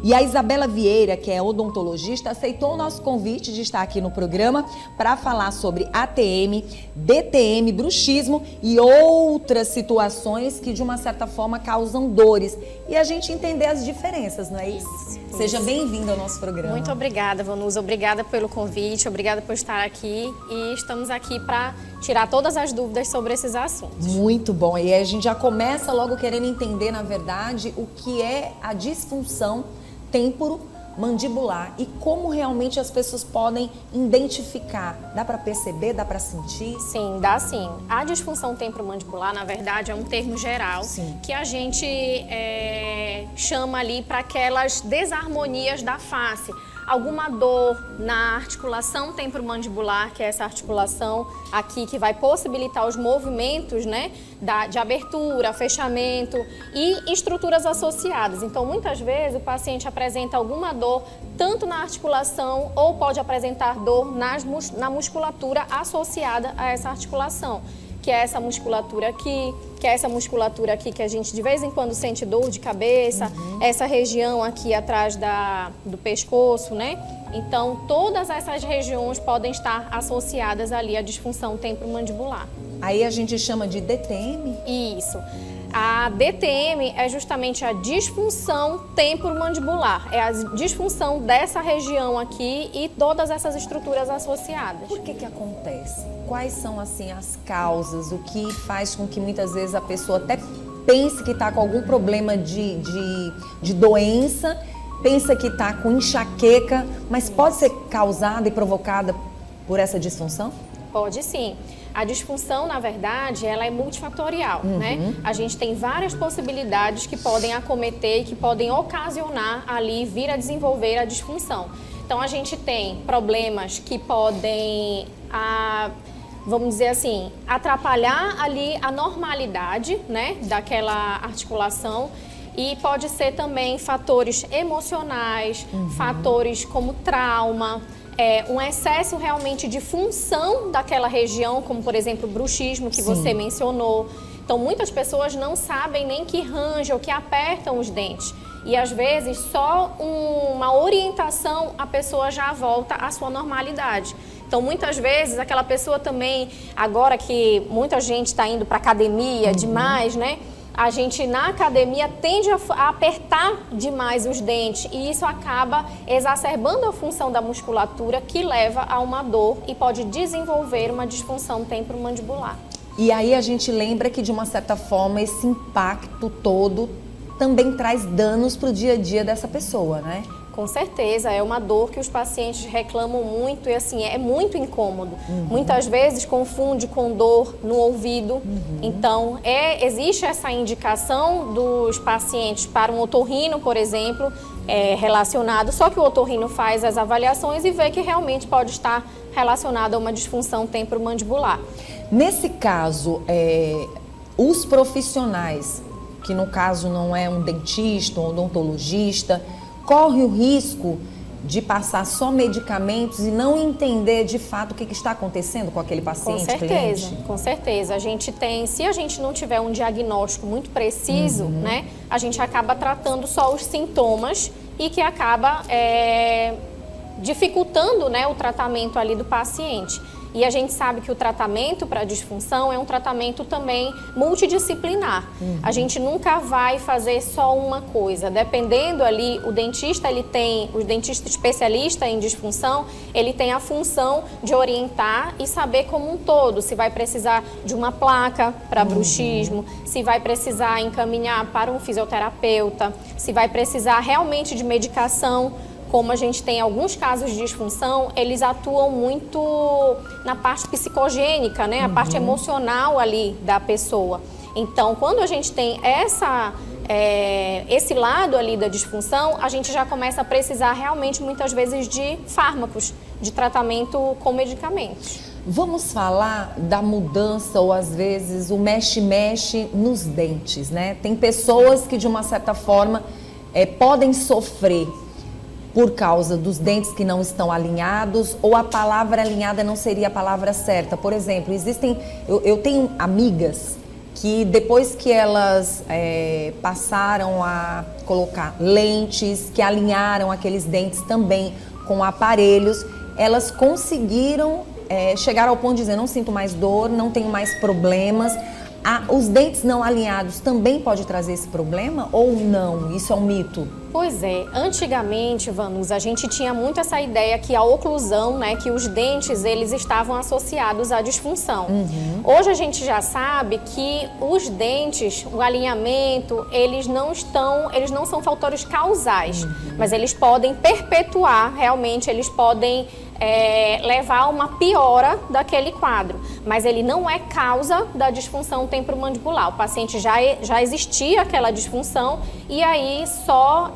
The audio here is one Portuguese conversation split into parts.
E a Isabela Vieira, que é odontologista, aceitou o nosso convite de estar aqui no programa para falar sobre ATM, DTM, bruxismo e outras situações que de uma certa forma causam dores. E a gente entender as diferenças, não é isso? Seja bem-vinda ao nosso programa. Muito obrigada, Vanusa. Obrigada pelo convite, obrigada por estar aqui e estamos aqui para tirar todas as dúvidas sobre esses assuntos. Muito bom. E aí a gente já começa logo querendo entender, na verdade, o que é a disfunção temporomandibular e como realmente as pessoas podem identificar. Dá para perceber, dá para sentir? Sim, dá sim. A disfunção temporomandibular, na verdade, é um termo geral que a gente chama ali para aquelas desarmonias da face. Alguma dor na articulação temporomandibular, que é essa articulação aqui que vai possibilitar os movimentos, né, de abertura, fechamento e estruturas associadas. Então, muitas vezes o paciente apresenta alguma dor tanto na articulação ou pode apresentar dor na musculatura associada a essa articulação, que é essa musculatura aqui, que a gente de vez em quando sente dor de cabeça, essa região aqui atrás do pescoço, né? Então, todas essas regiões podem estar associadas ali à disfunção temporomandibular. Aí a gente chama de DTM? Isso. A DTM é justamente a disfunção temporomandibular, é a disfunção dessa região aqui e todas essas estruturas associadas. Por que acontece? Quais são, assim, as causas? O que faz com que muitas vezes a pessoa até pense que está com algum problema de doença, pensa que está com enxaqueca, mas pode ser causada e provocada por essa disfunção? Pode sim. A disfunção, na verdade, ela é multifatorial, né? A gente tem várias possibilidades que podem acometer e que podem ocasionar ali, vir a desenvolver a disfunção. Então, a gente tem problemas que podem, vamos dizer assim, atrapalhar ali a normalidade, né, daquela articulação. E pode ser também fatores emocionais, fatores como trauma, um excesso realmente de função daquela região, como por exemplo o bruxismo que você mencionou. Então muitas pessoas não sabem nem que rangem ou que apertam os dentes. E às vezes só uma orientação a pessoa já volta à sua normalidade. Então muitas vezes aquela pessoa também, agora que muita gente está indo para academia demais, né? A gente na academia tende a apertar demais os dentes e isso acaba exacerbando a função da musculatura que leva a uma dor e pode desenvolver uma disfunção temporomandibular. E aí a gente lembra que de uma certa forma esse impacto todo também traz danos para o dia a dia dessa pessoa, né? Com certeza, é uma dor que os pacientes reclamam muito e assim, é muito incômodo. Muitas vezes confunde com dor no ouvido. Então, existe essa indicação dos pacientes para um otorrino, por exemplo, relacionado, só que o otorrino faz as avaliações e vê que realmente pode estar relacionado a uma disfunção temporomandibular. Nesse caso, os profissionais, que no caso não é um dentista, um odontologista, corre o risco de passar só medicamentos e não entender de fato o que está acontecendo com aquele paciente, cliente? Com certeza. A gente tem, se a gente não tiver um diagnóstico muito preciso, né, a gente acaba tratando só os sintomas e que acaba dificultando, né, o tratamento ali do paciente. E a gente sabe que o tratamento para disfunção é um tratamento também multidisciplinar. A gente nunca vai fazer só uma coisa. Dependendo ali, o dentista especialista em disfunção, ele tem a função de orientar e saber como um todo, se vai precisar de uma placa para bruxismo, se vai precisar encaminhar para um fisioterapeuta, se vai precisar realmente de medicação. Como a gente tem alguns casos de disfunção, eles atuam muito na parte psicogênica, né? A parte emocional ali da pessoa. Então, quando a gente tem esse lado ali da disfunção, a gente já começa a precisar realmente muitas vezes de fármacos, de tratamento com medicamentos. Vamos falar da mudança ou às vezes o mexe-mexe nos dentes, né? Tem pessoas que de uma certa forma podem sofrer por causa dos dentes que não estão alinhados, ou a palavra alinhada não seria a palavra certa. Por exemplo, eu tenho amigas que depois que elas passaram a colocar lentes, que alinharam aqueles dentes também com aparelhos, elas conseguiram chegar ao ponto de dizer, não sinto mais dor, não tenho mais problemas. Os dentes não alinhados também pode trazer esse problema ou não? Isso é um mito? Pois é, antigamente, Vanus, a gente tinha muito essa ideia que a oclusão, né, que os dentes, eles estavam associados à disfunção. Hoje a gente já sabe que os dentes, o alinhamento, eles não são fatores causais, mas eles podem perpetuar, realmente, eles podem levar a uma piora daquele quadro, mas ele não é causa da disfunção temporomandibular. O paciente já existia aquela disfunção e aí só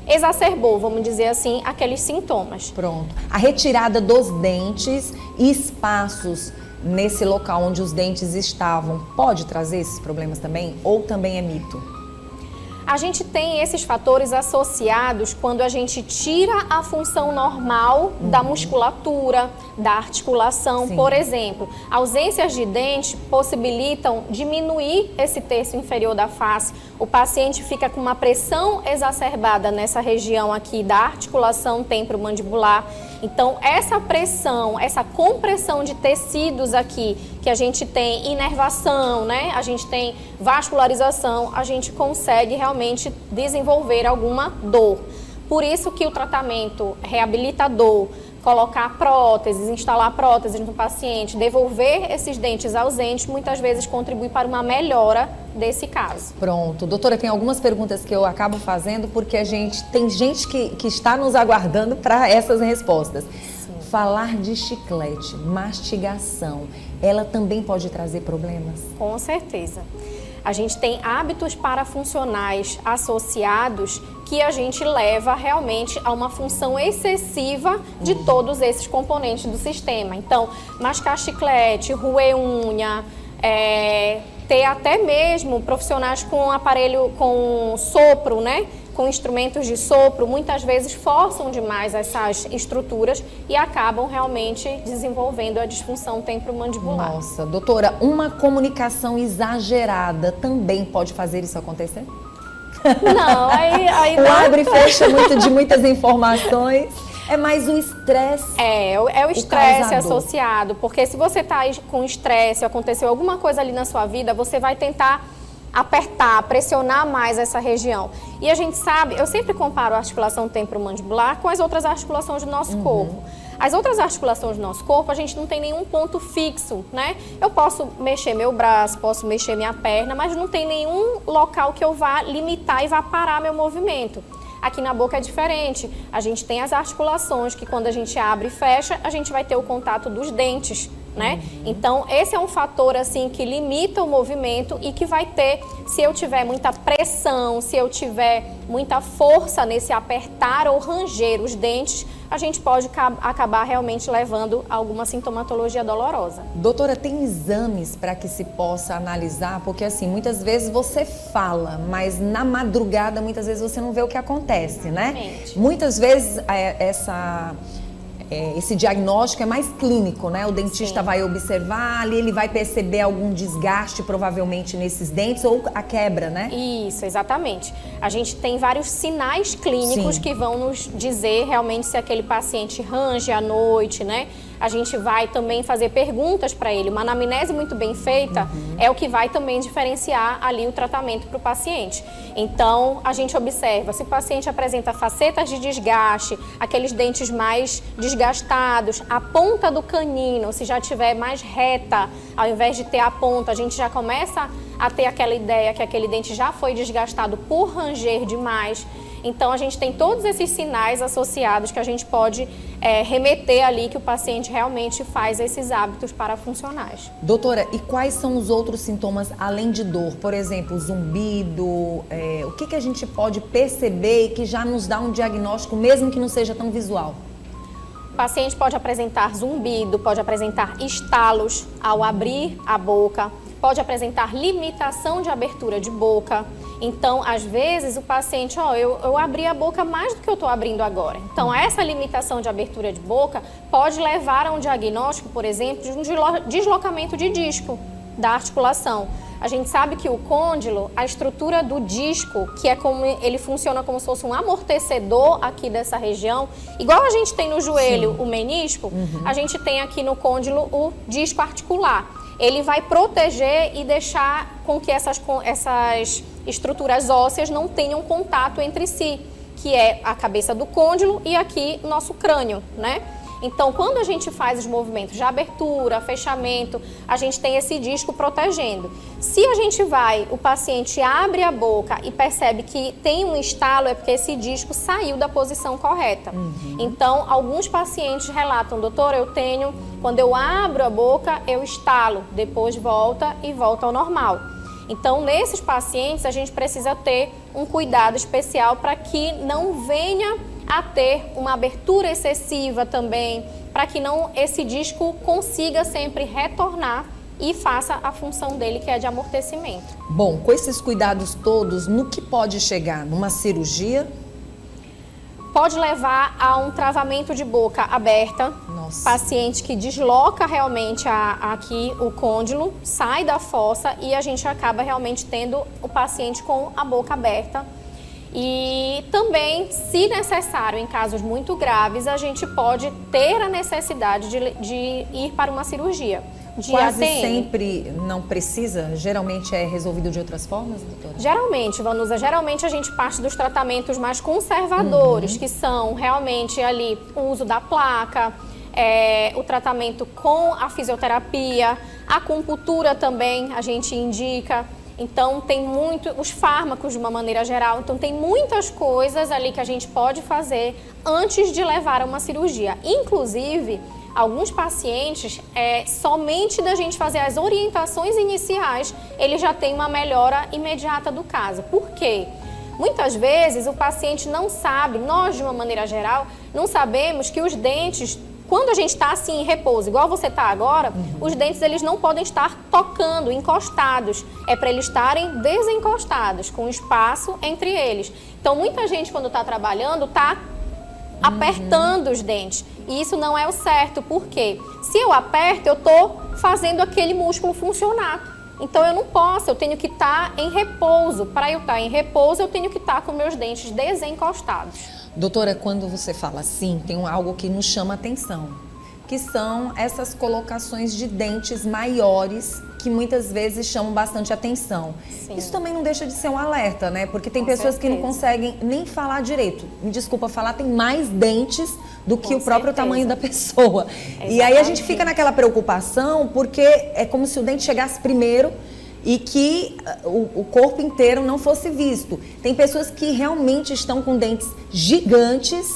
exacerbou, vamos dizer assim, aqueles sintomas. Pronto. A retirada dos dentes e espaços nesse local onde os dentes estavam pode trazer esses problemas também ou também é mito? A gente tem esses fatores associados quando a gente tira a função normal da musculatura, da articulação. Sim. Por exemplo, ausências de dente possibilitam diminuir esse terço inferior da face. O paciente fica com uma pressão exacerbada nessa região aqui da articulação temporomandibular. Então, essa pressão, essa compressão de tecidos aqui, que a gente tem inervação, né? A gente tem vascularização, a gente consegue realmente desenvolver alguma dor. Por isso que o tratamento reabilitador, colocar próteses, instalar próteses no paciente, devolver esses dentes ausentes, muitas vezes contribui para uma melhora desse caso. Pronto. Doutora, tem algumas perguntas que eu acabo fazendo porque tem gente que está nos aguardando para essas respostas. Sim. Falar de chiclete, mastigação, ela também pode trazer problemas? Com certeza. A gente tem hábitos parafuncionais associados que a gente leva realmente a uma função excessiva de todos esses componentes do sistema. Então, mascar chiclete, roer unha, ter até mesmo profissionais com aparelho, com sopro, né? Com instrumentos de sopro, muitas vezes forçam demais essas estruturas e acabam realmente desenvolvendo a disfunção temporomandibular. Nossa, doutora, uma comunicação exagerada também pode fazer isso acontecer? Não, aí não. Abre e fecha de muitas informações. É mais o estresse. É o estresse associado, porque se você está com estresse, aconteceu alguma coisa ali na sua vida, você vai tentar apertar, pressionar mais essa região. E a gente sabe, eu sempre comparo a articulação temporomandibular com as outras articulações do nosso corpo. As outras articulações do nosso corpo, a gente não tem nenhum ponto fixo, né? Eu posso mexer meu braço, posso mexer minha perna, mas não tem nenhum local que eu vá limitar e vá parar meu movimento. Aqui na boca é diferente. A gente tem as articulações que quando a gente abre e fecha, a gente vai ter o contato dos dentes, né? Então, esse é um fator assim que limita o movimento e que vai ter, se eu tiver muita pressão, se eu tiver muita força nesse apertar ou ranger os dentes, a gente pode acabar realmente levando a alguma sintomatologia dolorosa. Doutora, tem exames para que se possa analisar? Porque assim, muitas vezes você fala, mas na madrugada, muitas vezes você não vê o que acontece, né? Exatamente. Muitas vezes esse diagnóstico é mais clínico, né? O dentista vai observar ali, ele vai perceber algum desgaste provavelmente nesses dentes ou a quebra, né? Isso, exatamente. A gente tem vários sinais clínicos que vão nos dizer realmente se aquele paciente range à noite, né? A gente vai também fazer perguntas para ele. Uma anamnese muito bem feita é o que vai também diferenciar ali o tratamento para o paciente. Então, a gente observa se o paciente apresenta facetas de desgaste, aqueles dentes mais desgastados, a ponta do canino, se já tiver mais reta, ao invés de ter a ponta, a gente já começa a ter aquela ideia que aquele dente já foi desgastado por ranger demais. Então, a gente tem todos esses sinais associados que a gente pode remeter ali que o paciente realmente faz esses hábitos parafuncionais. Doutora, e quais são os outros sintomas além de dor? Por exemplo, zumbido, o que a gente pode perceber e que já nos dá um diagnóstico, mesmo que não seja tão visual? O paciente pode apresentar zumbido, pode apresentar estalos ao abrir a boca, pode apresentar limitação de abertura de boca. Então, às vezes, o paciente, eu abri a boca mais do que eu estou abrindo agora. Então, essa limitação de abertura de boca pode levar a um diagnóstico, por exemplo, de um deslocamento de disco. da articulação. A gente sabe que o côndilo, a estrutura do disco, que é como ele funciona como se fosse um amortecedor aqui dessa região, igual a gente tem no joelho o menisco, a gente tem aqui no côndilo o disco articular. Ele vai proteger e deixar com que essas estruturas ósseas não tenham contato entre si, que é a cabeça do côndilo e aqui nosso crânio, né? Então, quando a gente faz os movimentos de abertura, fechamento, a gente tem esse disco protegendo. Se a gente o paciente abre a boca e percebe que tem um estalo, é porque esse disco saiu da posição correta. Então, alguns pacientes relatam, doutor, quando eu abro a boca, eu estalo, depois volta e volta ao normal. Então, nesses pacientes, a gente precisa ter um cuidado especial para que não venha a ter uma abertura excessiva também, para que esse disco consiga sempre retornar e faça a função dele, que é de amortecimento. Bom, com esses cuidados todos, no que pode chegar? Numa cirurgia? Pode levar a um travamento de boca aberta. Nossa. Paciente que desloca realmente aqui o côndilo, sai da fossa e a gente acaba realmente tendo o paciente com a boca aberta. E também, se necessário, em casos muito graves, a gente pode ter a necessidade de ir para uma cirurgia de Quase ATM. sempre não precisa? Geralmente é resolvido de outras formas, doutora? Geralmente, Vanusa, a gente parte dos tratamentos mais conservadores, que são realmente ali o uso da placa, o tratamento com a fisioterapia, a acupuntura também a gente indica. Então, tem os fármacos de uma maneira geral. Então, tem muitas coisas ali que a gente pode fazer antes de levar a uma cirurgia. Inclusive, alguns pacientes, somente da gente fazer as orientações iniciais, ele já tem uma melhora imediata do caso. Por quê? Muitas vezes o paciente não sabe, nós de uma maneira geral, não sabemos que os dentes, quando a gente está assim em repouso, igual você está agora, os dentes eles não podem estar tocando, encostados. É para eles estarem desencostados, com espaço entre eles. Então, muita gente quando está trabalhando está apertando os dentes. E isso não é o certo, porque se eu aperto, eu estou fazendo aquele músculo funcionar. Então, eu não posso, eu tenho que estar em repouso. Para eu estar em repouso, eu tenho que estar com meus dentes desencostados. Doutora, quando você fala assim, tem algo que nos chama atenção, que são essas colocações de dentes maiores que muitas vezes chamam bastante atenção. Sim. Isso também não deixa de ser um alerta, né? Porque tem pessoas que não conseguem nem falar direito. Me desculpa falar, tem mais dentes do que o próprio tamanho da pessoa. Exatamente. E aí a gente fica naquela preocupação, porque é como se o dente chegasse primeiro e que o corpo inteiro não fosse visto. Tem pessoas que realmente estão com dentes gigantes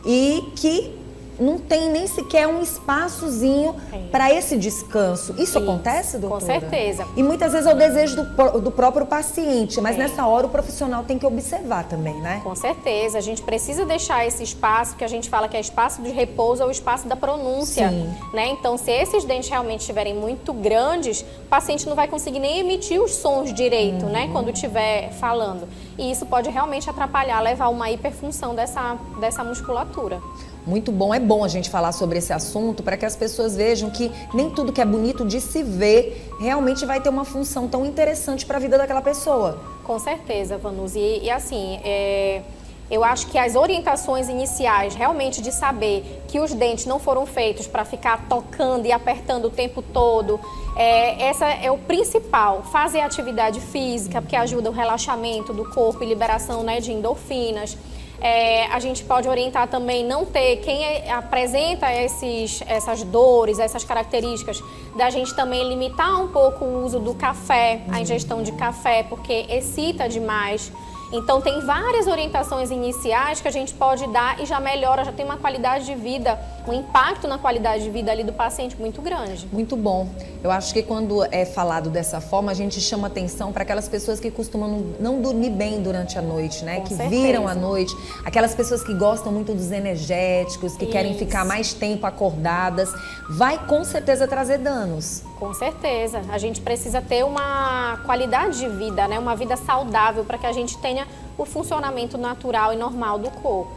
e que não tem nem sequer um espaçozinho para esse descanso. Isso acontece, doutora? Com certeza. E muitas vezes é o desejo do próprio paciente, mas nessa hora o profissional tem que observar também, né? Com certeza. A gente precisa deixar esse espaço, que a gente fala que é espaço de repouso, é o espaço da pronúncia. Sim. Né? Então, se esses dentes realmente estiverem muito grandes, o paciente não vai conseguir nem emitir os sons direito, né? Quando estiver falando. E isso pode realmente atrapalhar, levar a uma hiperfunção dessa musculatura. Muito bom, é bom a gente falar sobre esse assunto para que as pessoas vejam que nem tudo que é bonito de se ver realmente vai ter uma função tão interessante para a vida daquela pessoa. Com certeza, Vanusa. E assim, eu acho que as orientações iniciais, realmente de saber que os dentes não foram feitos para ficar tocando e apertando o tempo todo, essa é o principal. Fazer atividade física, porque ajuda o relaxamento do corpo e liberação, né, de endorfinas. A gente pode orientar também não ter, quem apresenta essas dores, essas características, da gente também limitar um pouco o uso do café, a ingestão de café, porque excita demais. Então, tem várias orientações iniciais que a gente pode dar e já melhora, já tem uma qualidade de vida, um impacto na qualidade de vida ali do paciente muito grande. Muito bom. Eu acho que quando é falado dessa forma, a gente chama atenção para aquelas pessoas que costumam não dormir bem durante a noite, né? Com que certeza. viram a noite. Aquelas pessoas que gostam muito dos energéticos, que querem ficar mais tempo acordadas. Vai com certeza trazer danos. Com certeza. A gente precisa ter uma qualidade de vida, né? Uma vida saudável para que a gente tenha o funcionamento natural e normal do corpo.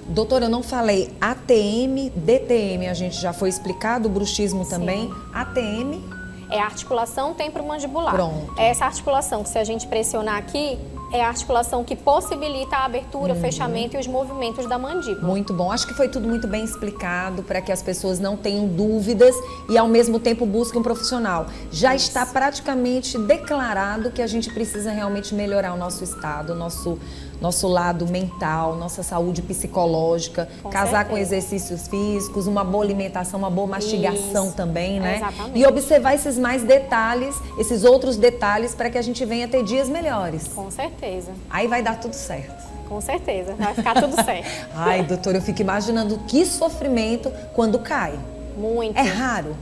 Doutora, eu não falei ATM, DTM, a gente já foi explicado, o bruxismo também. ATM? É a articulação temporomandibular. Pronto. Essa articulação que, se a gente pressionar aqui, é a articulação que possibilita a abertura, o fechamento e os movimentos da mandíbula. Muito bom. Acho que foi tudo muito bem explicado para que as pessoas não tenham dúvidas e, ao mesmo tempo, busquem um profissional. Já está praticamente declarado que a gente precisa realmente melhorar o nosso estado, nosso lado mental, nossa saúde psicológica, casar com exercícios físicos, uma boa alimentação, uma boa mastigação também, né? Exatamente. E observar esses mais detalhes, esses outros detalhes, para que a gente venha ter dias melhores. Com certeza. Aí vai dar tudo certo. Com certeza, vai ficar tudo certo. Ai, doutora, eu fico imaginando que sofrimento quando cai. Muito. É raro.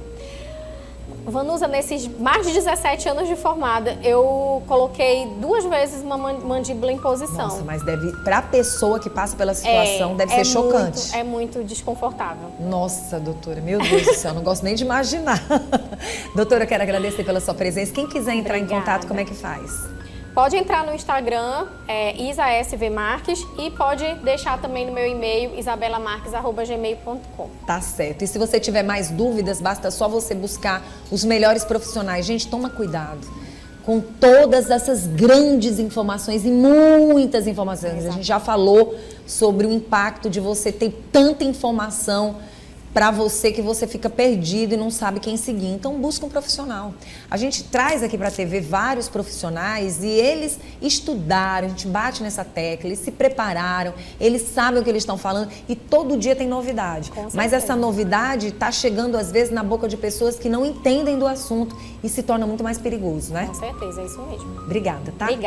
Vanusa, nesses mais de 17 anos de formada, eu coloquei 2 vezes uma mandíbula em posição. Nossa, mas deve, pra pessoa que passa pela situação, deve ser chocante. É muito desconfortável. Nossa, doutora, meu Deus do céu, não gosto nem de imaginar. Doutora, eu quero agradecer pela sua presença. Quem quiser entrar em contato, como é que faz? Pode entrar no Instagram, IsaSVMarques, e pode deixar também no meu e-mail, isabelamarques@gmail.com. Tá certo. E se você tiver mais dúvidas, basta só você buscar os melhores profissionais. Gente, toma cuidado com todas essas grandes informações e muitas informações. Exato. A gente já falou sobre o impacto de você ter tanta informação para você que você fica perdido e não sabe quem seguir. Então, busca um profissional. A gente traz aqui para a TV vários profissionais e eles estudaram, a gente bate nessa tecla, eles se prepararam, eles sabem o que eles estão falando e todo dia tem novidade. Mas essa novidade está chegando, às vezes, na boca de pessoas que não entendem do assunto e se torna muito mais perigoso, né? Com certeza, é isso mesmo. Obrigada, tá? Obrigada.